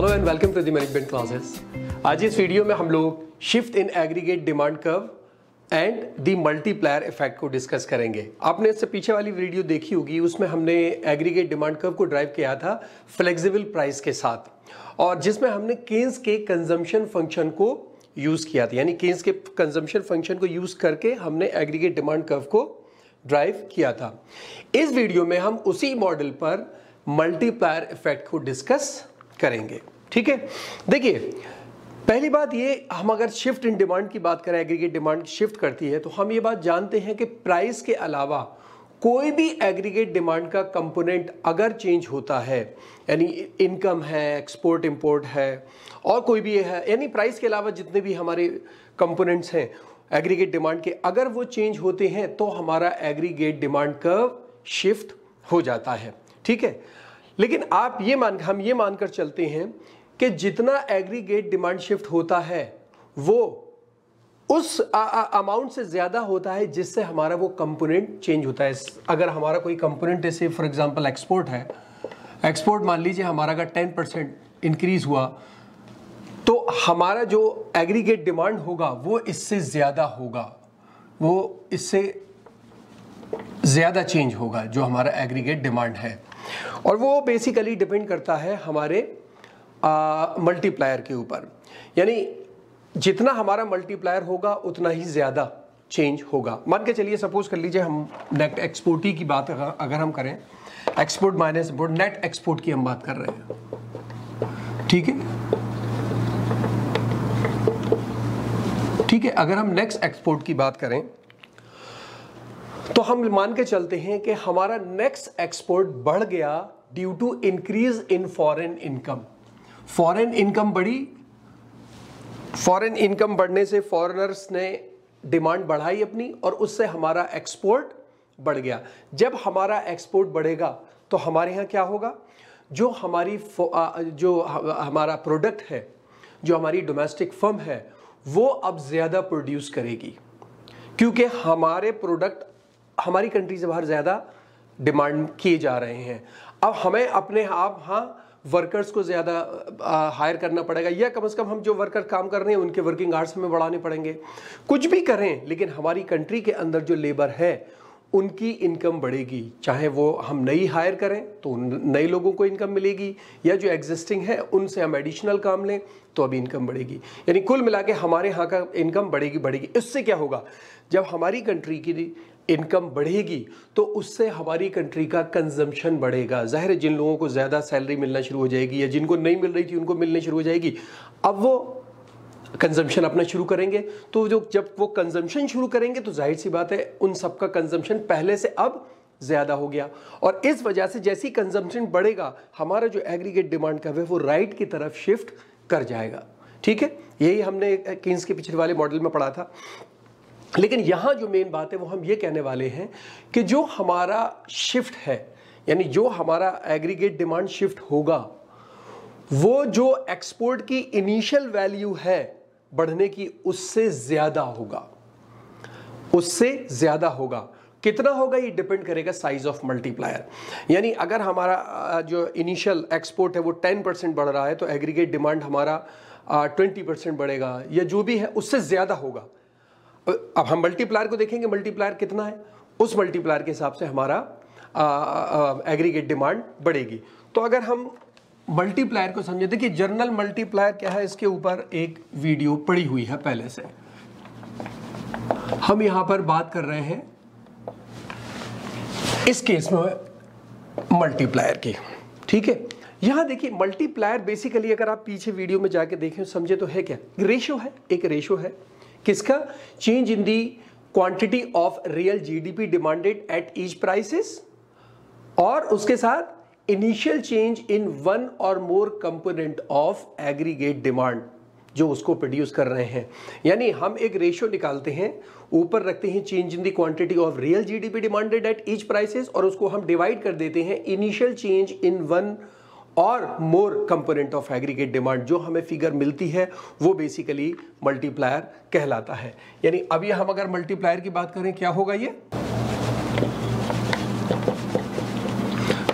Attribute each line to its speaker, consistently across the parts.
Speaker 1: Hello and welcome to the management classes. आज इस video में हम लोग shift in aggregate demand curve and the multiplier effect को डिस्कस करेंगे। आपने इससे पीछे वाली वीडियो देखी होगी, उसमें हमने एग्रीगेट डिमांड कर्व को ड्राइव किया था फ्लेक्सिबल प्राइस के साथ, और जिसमें हमने केन्स के कंजम्पशन फंक्शन को यूज किया था। यानी केन्स के कंजम्पशन फंक्शन को यूज करके हमने एग्रीगेट डिमांड कर्व को ड्राइव किया था। इस वीडियो में हम उसी मॉडल पर मल्टीप्लायर इफेक्ट को डिस्कस करेंगे। ठीक है, देखिए पहली बात ये, हम अगर शिफ्ट इन डिमांड की बात करें, एग्रीगेट डिमांड शिफ्ट करती है, तो हम ये बात जानते हैं कि प्राइस के अलावा कोई भी एग्रीगेट डिमांड का कंपोनेंट अगर चेंज होता है, यानी इनकम है, एक्सपोर्ट इंपोर्ट है, और कोई भी है, यानी प्राइस के अलावा जितने भी हमारे कंपोनेंट्स हैं एग्रीगेट डिमांड के, अगर वो चेंज होते हैं तो हमारा एग्रीगेट डिमांड कर्व शिफ्ट हो जाता है। ठीक है, लेकिन हम ये मानकर चलते हैं कि जितना एग्रीगेट डिमांड शिफ्ट होता है वो उस अमाउंट से ज्यादा होता है जिससे हमारा वो कंपोनेंट चेंज होता है। अगर हमारा कोई कंपोनेंट जैसे फॉर एग्जांपल एक्सपोर्ट है, एक्सपोर्ट मान लीजिए हमारा अगर 10% इंक्रीज हुआ, तो हमारा जो एग्रीगेट डिमांड होगा वो इससे ज्यादा होगा, वो इससे ज्यादा चेंज होगा जो हमारा एग्रीगेट डिमांड है। और वो बेसिकली डिपेंड करता है हमारे मल्टीप्लायर के ऊपर, यानी जितना हमारा मल्टीप्लायर होगा उतना ही ज्यादा चेंज होगा। मान के चलिए, सपोज कर लीजिए हम नेट एक्सपोर्ट की बात अगर हम करें, export minus import, net export की हम बात कर रहे हैं। ठीक है, ठीक है, अगर हम नेक्स्ट एक्सपोर्ट की बात करें तो हम मान के चलते हैं कि हमारा नेक्स्ट एक्सपोर्ट बढ़ गया due to increase in foreign income. Foreign income बढ़ी, फॉरेन इनकम बढ़ने से फॉरेनर्स ने डिमांड बढ़ाई अपनी, और उससे हमारा एक्सपोर्ट बढ़ गया। जब हमारा एक्सपोर्ट बढ़ेगा तो हमारे यहाँ क्या होगा, जो हमारा प्रोडक्ट है, जो हमारी डोमेस्टिक फर्म है, वो अब ज्यादा प्रोड्यूस करेगी, क्योंकि हमारे प्रोडक्ट हमारी कंट्री से बाहर ज़्यादा डिमांड किए जा रहे हैं। अब हमें अपने आप वर्कर्स को ज़्यादा हायर करना पड़ेगा, या कम से कम हम जो वर्कर काम कर रहे हैं उनके वर्किंग आवर्स हमें बढ़ाने पड़ेंगे। कुछ भी करें, लेकिन हमारी कंट्री के अंदर जो लेबर है उनकी इनकम बढ़ेगी। चाहे वो हम नई हायर करें तो नए लोगों को इनकम मिलेगी, या जो एग्जिस्टिंग है उनसे हम एडिशनल काम लें तो अभी इनकम बढ़ेगी। यानी कुल मिला के हमारे यहाँ का इनकम बढ़ेगी। इससे क्या होगा, जब हमारी कंट्री की इनकम बढ़ेगी तो उससे हमारी कंट्री का कंजम्पशन बढ़ेगा। जाहिर है जिन लोगों को ज़्यादा सैलरी मिलना शुरू हो जाएगी, या जिनको नहीं मिल रही थी उनको मिलने शुरू हो जाएगी, अब वो कंजम्पशन अपना शुरू करेंगे। तो जब वो कंजम्पशन शुरू करेंगे तो जाहिर सी बात है उन सबका कंजम्पशन पहले से अब ज़्यादा हो गया, और इस वजह से जैसी कंजम्पशन बढ़ेगा हमारा जो एग्रीगेट डिमांड का है वो राइट की तरफ शिफ्ट कर जाएगा। ठीक है, यही हमने केन्स के पिछले वाले मॉडल में पढ़ा था। लेकिन यहाँ जो मेन बात है वो हम ये कहने वाले हैं कि जो हमारा शिफ्ट है, यानी जो हमारा एग्रीगेट डिमांड शिफ्ट होगा, वो जो एक्सपोर्ट की इनिशियल वैल्यू है बढ़ने की, उससे ज्यादा होगा, उससे ज्यादा होगा। कितना होगा ये डिपेंड करेगा साइज ऑफ मल्टीप्लायर। यानी अगर हमारा जो इनिशियल एक्सपोर्ट है वो 10% बढ़ रहा है तो एग्रीगेट डिमांड हमारा 20% बढ़ेगा, या जो भी है उससे ज्यादा होगा। अब हम मल्टीप्लायर को देखेंगे, मल्टीप्लायर कितना है, उस मल्टीप्लायर के हिसाब से हमारा एग्रीगेट डिमांड बढ़ेगी। तो अगर हम मल्टीप्लायर को समझे, देखिए जर्नल मल्टीप्लायर क्या है, इसके ऊपर एक वीडियो पड़ी हुई है पहले से। हम यहां पर बात कर रहे हैं इस केस में मल्टीप्लायर की। ठीक है, यहां देखिए मल्टीप्लायर बेसिकली अगर आप पीछे वीडियो में जाके देखें समझे तो है क्या, रेशो है, एक रेशो है किसका, change in the quantity of real GDP demanded at each prices, और उसके साथ इनिशियल चेंज इन वन और मोर कंपोनेंट ऑफ एग्रीगेट डिमांड जो उसको प्रोड्यूस कर रहे हैं। यानी हम एक रेशियो निकालते हैं, ऊपर रखते हैं change in the quantity of real GDP demanded at each prices, और उसको हम डिवाइड कर देते हैं इनिशियल चेंज इन वन और मोर कंपोनेंट ऑफ एग्रीगेट डिमांड। जो हमें फिगर मिलती है वो बेसिकली मल्टीप्लायर कहलाता है। यानी अभी हम अगर मल्टीप्लायर की बात करें, क्या होगा ये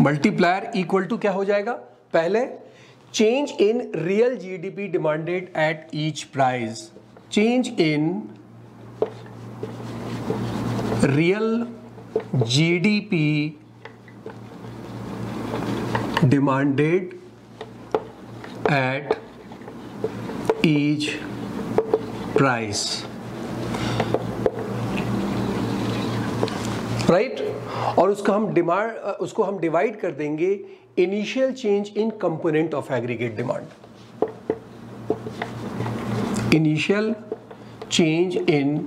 Speaker 1: मल्टीप्लायर इक्वल टू क्या हो जाएगा, पहले change in real GDP demanded at each price. Change in real GDP demanded at each price. Right और उसको हम डिवाइड कर देंगे initial change in component of aggregate demand. Initial change in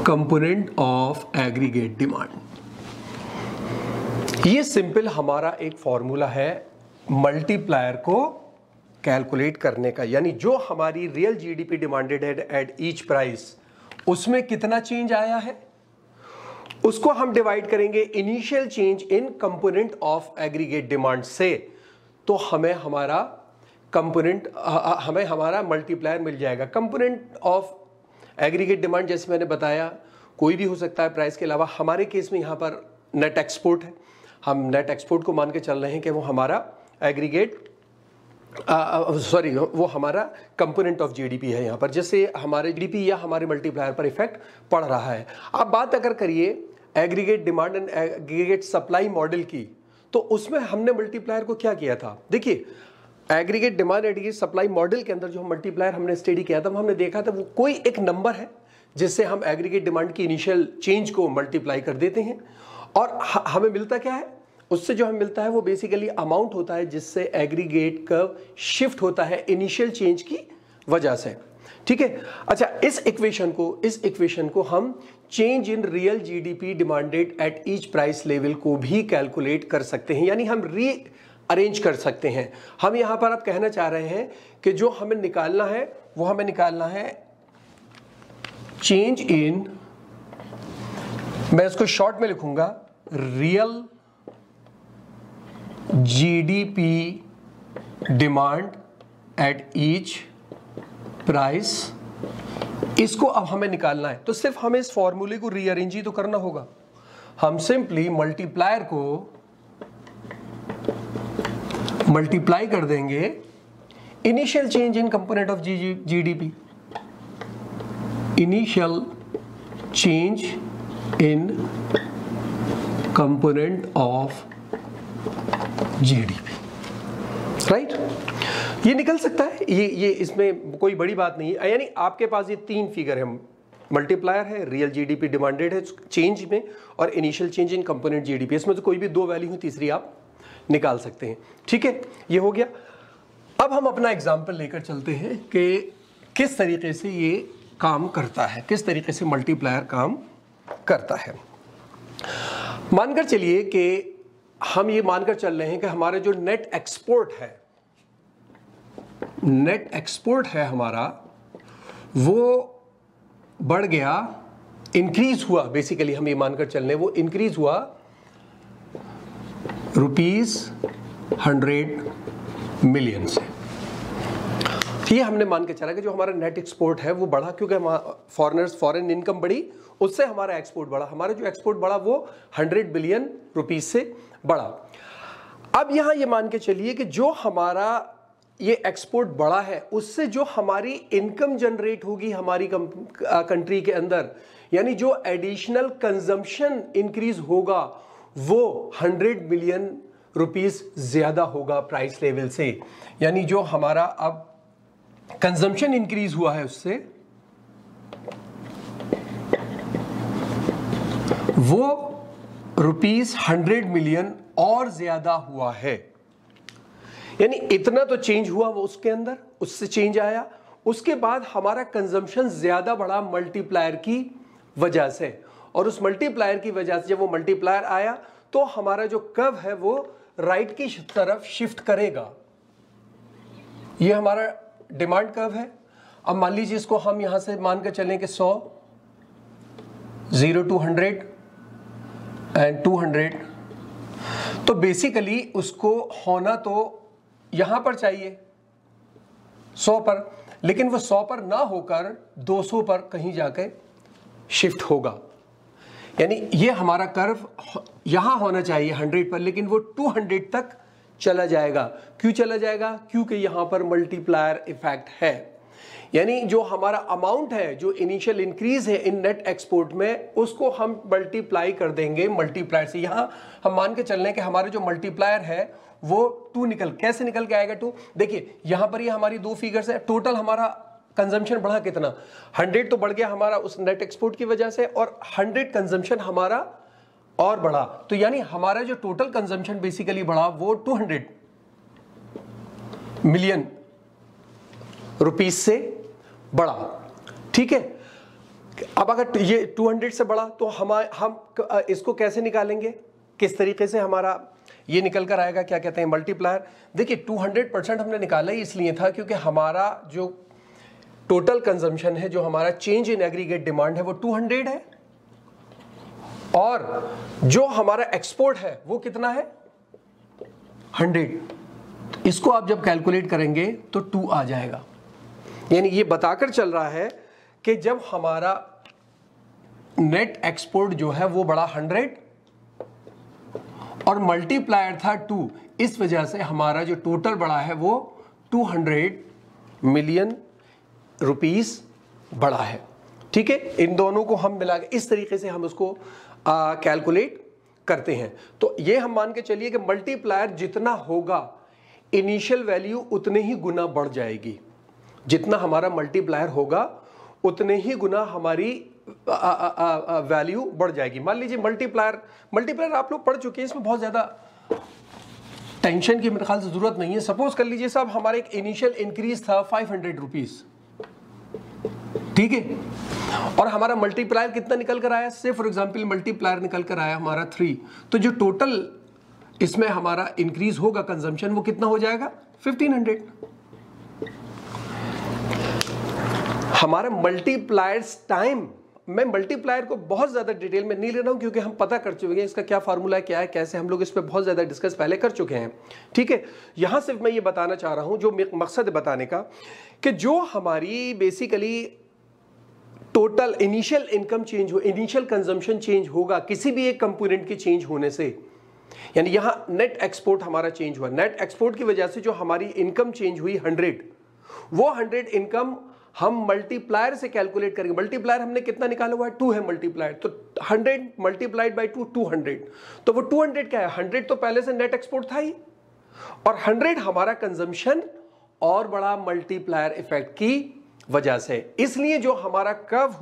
Speaker 1: component of aggregate demand. ये simple हमारा एक formula है multiplier को कैलकुलेट करने का, यानी जो हमारी रियल जीडीपी डिमांडेड है एट ईच प्राइस, उसमें कितना चेंज आया है उसको हम डिवाइड करेंगे initial change in component of aggregate demand से, तो हमें हमारा मल्टीप्लायर मिल जाएगा. कंपोनेंट ऑफ एग्रीगेट डिमांड जैसे मैंने बताया कोई भी हो सकता है प्राइस के अलावा. हमारे केस में यहाँ पर नेट एक्सपोर्ट है, हम नेट एक्सपोर्ट को मान के चल रहे हैं कि वो हमारा एग्रीगेट वो हमारा कंपोनेंट ऑफ जीडीपी है यहाँ पर, जैसे हमारे जीडीपी या हमारे मल्टीप्लायर पर इफेक्ट पड़ रहा है. आप बात अगर करिए aggregate demand and aggregate supply model की, तो उसमें हमने मल्टीप्लायर को क्या किया था. देखिए aggregate demand aggregate supply model के अंदर जो मल्टीप्लायर हमने स्टडी किया था, हमने देखा था वो कोई एक नंबर है जिससे हम एग्रीगेट डिमांड की इनिशियल चेंज को मल्टीप्लाई कर देते हैं, और हमें मिलता क्या है, उससे जो हमें मिलता है वो बेसिकली अमाउंट होता है जिससे एग्रीगेट कर्व शिफ्ट होता है इनिशियल चेंज की वजह से. ठीक है. अच्छा, इस इक्वेशन को हम change in real GDP demanded at each price level को भी कैलकुलेट कर सकते हैं, यानी हम अरेंज कर सकते हैं. हम यहां पर आप कहना चाह रहे हैं कि जो हमें निकालना है वो हमें निकालना है चेंज इन, मैं इसको शॉर्ट में लिखूंगा, real GDP demand at each price. इसको अब हमें निकालना है तो सिर्फ हमें इस फॉर्मूले को रीअरेंज ही तो करना होगा. हम सिंपली मल्टीप्लायर को मल्टीप्लाई कर देंगे initial change in component of GDP, initial change in component of GDP. Right, ये निकल सकता है, ये इसमें कोई बड़ी बात नहीं है. यानी आपके पास ये तीन फिगर है, मल्टीप्लायर है, रियल जीडीपी डिमांडेड है चेंज में, और initial change in component GDP. इसमें तो कोई भी दो वैल्यू हो, तीसरी आप निकाल सकते हैं. ठीक है, ये हो गया. अब हम अपना एग्जाम्पल लेकर चलते हैं कि किस तरीके से ये काम करता है, किस तरीके से मल्टीप्लायर काम करता है. मानकर चलिए कि हम ये मानकर चल रहे हैं कि हमारे जो नेट एक्सपोर्ट है हमारा, वो बढ़ गया, इंक्रीज हुआ. बेसिकली हम ये मानकर चल रहे हैं वो इंक्रीज हुआ ₹100 मिलियन से. ये हमने मान के चला कि जो हमारा नेट एक्सपोर्ट है वो बढ़ा, क्योंकि फॉरेन इनकम बढ़ी, उससे हमारा एक्सपोर्ट बढ़ा. हमारा जो एक्सपोर्ट बढ़ा वो 100 बिलियन रुपीस से बढ़ा. अब यहां ये मान के चलिए कि जो हमारा ये एक्सपोर्ट बढ़ा है उससे जो हमारी इनकम जनरेट होगी हमारी कंट्री के अंदर, यानी जो एडिशनल कंजम्पशन इंक्रीज होगा वो 100 बिलियन रुपीस ज्यादा होगा प्राइस लेवल से. यानी जो हमारा अब कंजम्पशन इंक्रीज हुआ है उससे वो ₹100 मिलियन और ज्यादा हुआ है. यानी इतना तो चेंज हुआ वो उसके अंदर, उससे चेंज आया. उसके बाद हमारा कंजम्पशन ज्यादा बढ़ा मल्टीप्लायर की वजह से, और उस मल्टीप्लायर की वजह से जब वो मल्टीप्लायर आया तो हमारा जो कर्व है वो राइट की तरफ शिफ्ट करेगा. ये हमारा डिमांड कर्व है. अब मान लीजिए इसको हम यहां से मान कर चलें कि 100, 0 to 100 एंड 200, तो बेसिकली उसको होना तो यहां पर चाहिए 100 पर, लेकिन वो 100 पर ना होकर 200 पर कहीं जाके शिफ्ट होगा. यानी ये हमारा कर्व यहां होना चाहिए 100 पर, लेकिन वो 200 तक चला जाएगा। क्यों चला जाएगा? क्योंकि यहां पर मल्टीप्लायर इफेक्ट है। यानी जो हमारा अमाउंट है, जो इनिशियल इंक्रीज है इन नेट एक्सपोर्ट में, उसको हम मल्टीप्लाई कर देंगे मल्टीप्लायर से। यहां हम मान के चल रहे हैं कि हमारे जो मल्टीप्लायर है वो 2 कैसे निकल के आएगा 2? देखिए यहां पर ये हमारी 2 फिगर्स है। टोटल हमारा कंजम्पशन बढ़ा कितना? 100 तो बढ़ गया हमारा उस नेट एक्सपोर्ट की वजह से, और 100 कंजम्पशन हमारा और बढ़ा। तो यानी हमारा जो टोटल कंजम्पशन बेसिकली बढ़ा वो 200 मिलियन रुपीस से बढ़ा। ठीक है, अब अगर ये 200 से बढ़ा तो हम इसको कैसे निकालेंगे? किस तरीके से हमारा ये निकल कर आएगा? क्या कहते हैं? मल्टीप्लायर। देखिए 200% हमने निकाला ही इसलिए था क्योंकि हमारा जो टोटल कंजम्पशन है, जो हमारा चेंज इन एग्रीगेट डिमांड है वो 200 है, और जो हमारा एक्सपोर्ट है वो कितना है? 100। इसको आप जब कैलकुलेट करेंगे तो 2 आ जाएगा। यानी ये बताकर चल रहा है कि जब हमारा नेट एक्सपोर्ट जो है वो बढ़ा 100 और मल्टीप्लायर था 2, इस वजह से हमारा जो टोटल बढ़ा है वो 200 मिलियन रुपीस बढ़ा है। ठीक है, इन दोनों को हम मिला के इस तरीके से हम उसको कैलकुलेट करते हैं। तो ये हम मान के चलिए कि मल्टीप्लायर जितना होगा इनिशियल वैल्यू उतने ही गुना बढ़ जाएगी। जितना हमारा मल्टीप्लायर होगा उतने ही गुना हमारी वैल्यू बढ़ जाएगी। मान लीजिए मल्टीप्लायर आप लोग पढ़ चुके हैं, इसमें बहुत ज्यादा टेंशन की मेरे ख्याल से जरूरत नहीं है। सपोज कर लीजिए साहब हमारा एक इनिशियल इंक्रीज था 500 रुपीज, ठीक है, और हमारा मल्टीप्लायर कितना निकल कर आया? से फॉर एग्जांपल मल्टीप्लायर निकल कर आया हमारा 3, तो जो टोटल इसमें हमारा इंक्रीज होगा कंजम्पशन वो कितना हो जाएगा? 1500। हमारा मल्टीप्लायर्स टाइम, मैं मल्टीप्लायर को बहुत ज्यादा डिटेल में नहीं ले रहा हूं क्योंकि हम पता कर चुके हैं इसका क्या फार्मूला है, क्या है, कैसे, हम लोग इस पे बहुत ज्यादा डिस्कस पहले कर चुके हैं। ठीक है, यहां सिर्फ मैं ये बताना चाह रहा हूं, जो मकसद है बताने का, कि जो हमारी basically total initial income change हो, इनिशियल कंजम्पशन चेंज होगा किसी भी एक कंपोनेंट के चेंज होने से, यानी यहां नेट एक्सपोर्ट हमारा चेंज हुआ, नेट एक्सपोर्ट की वजह से जो हमारी इनकम चेंज हुई 100, वो 100 इनकम हम मल्टीप्लायर से कैलकुलेट करेंगे। मल्टीप्लायर हमने कितना निकाला हुआ है? 2 है मल्टीप्लायर, तो 100 मल्टीप्लाइड बाई 2, 200। तो वो 200 क्या है? 100 तो पहले से नेट एक्सपोर्ट था ही, और 100 हमारा कंजम्पशन और बड़ा मल्टीप्लायर इफेक्ट की वजह से। इसलिए जो हमारा कर्व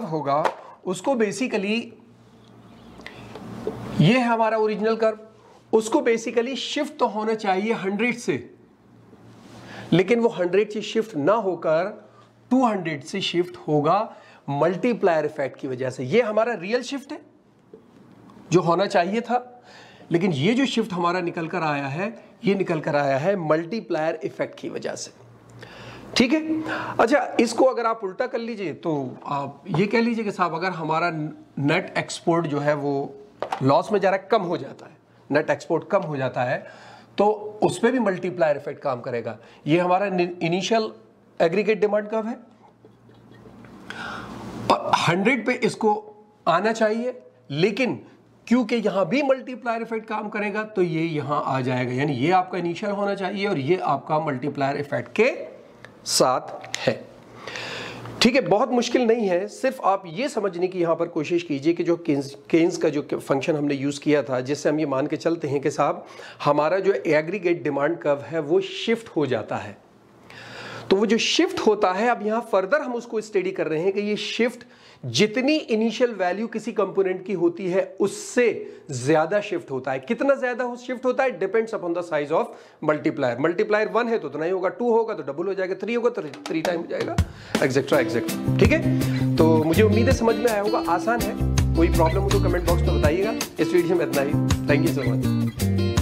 Speaker 1: होगा उसको बेसिकली, ये है हमारा ओरिजिनल कर्व, उसको बेसिकली शिफ्ट तो होना चाहिए 100 से, लेकिन वो 100 से शिफ्ट ना होकर 200 से शिफ्ट होगा मल्टीप्लायर इफेक्ट की वजह से। ये हमारा रियल शिफ्ट है जो होना चाहिए था, लेकिन ये जो शिफ्ट हमारा निकल कर आया है, ये निकल कर आया है मल्टीप्लायर इफेक्ट की वजह से। ठीक है, अच्छा इसको अगर आप उल्टा कर लीजिए तो आप ये कह लीजिए कि साहब अगर हमारा नेट एक्सपोर्ट जो है वो लॉस में जा रहा है, कम हो जाता है, नेट एक्सपोर्ट कम हो जाता है, तो उस पर भी मल्टीप्लायर इफेक्ट काम करेगा। ये हमारा इनिशियल एग्रीगेट डिमांड कर्व है, और 100 पे इसको आना चाहिए, लेकिन क्योंकि यहां भी मल्टीप्लायर इफेक्ट काम करेगा तो ये यहां आ जाएगा। यानी ये आपका इनिशियल होना चाहिए और ये आपका मल्टीप्लायर इफेक्ट के साथ है। ठीक है, बहुत मुश्किल नहीं है, सिर्फ आप ये समझने की यहां पर कोशिश कीजिए कि जो केन्स का जो फंक्शन हमने यूज किया था, जिससे हम ये मान के चलते हैं कि साहब हमारा जो एग्रीगेट डिमांड कर्व है वो शिफ्ट हो जाता है। तो वो जो शिफ्ट होता है, अब यहां फर्दर हम उसको स्टडी कर रहे हैं कि ये शिफ्ट जितनी इनिशियल वैल्यू किसी कंपोनेंट की होती है उससे ज्यादा शिफ्ट होता है। कितना ज्यादा शिफ्ट होता है? Depends upon the size of multiplier. Multiplier 1 है तो उतना ही होगा, 2 होगा तो डबल हो जाएगा, 3 होगा तो 3 टाइम हो जाएगा, एक्सेट्रा एक्सेट्रा। ठीक है, तो मुझे उम्मीद है समझ में आया होगा, आसान है। कोई प्रॉब्लम हो तो कमेंट बॉक्स में बताइएगा। इस वीडियो में इतना ही। Thank you so much.